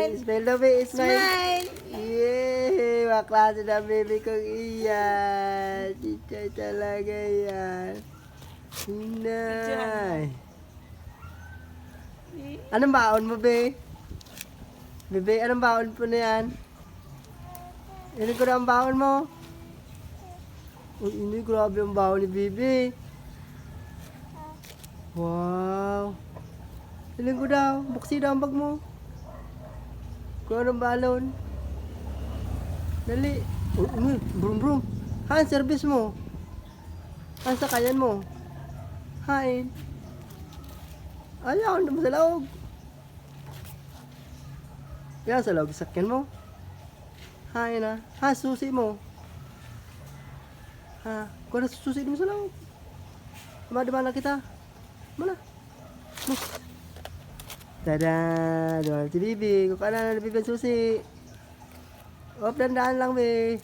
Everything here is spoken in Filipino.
Smile daw, be. Smile. Smile. Yay! Maklase na baby kong iyan. Chichay talaga yan. Hinay. Anong baon mo, be? Bebe, anong baon po na yan? Ini ko na ang baon mo. Uy, ini grabe ang baon ni Bebe. Wow. Iling ko daw. Buksi daw ang bag mo. Kung anong balon. Dali. Brum brum. Han, service mo. Han, sakayan mo. Hain. Ayaw, naman sa loob. Yan, sa loob, sakyan mo. Hain na. Ha, susi mo. Ha, kung ano susi mo sa loob. Diba na kita. Mana? Tada! Duwal si Bibi. Kung ka na Bibi ang susi. Op, dandaan lang, be.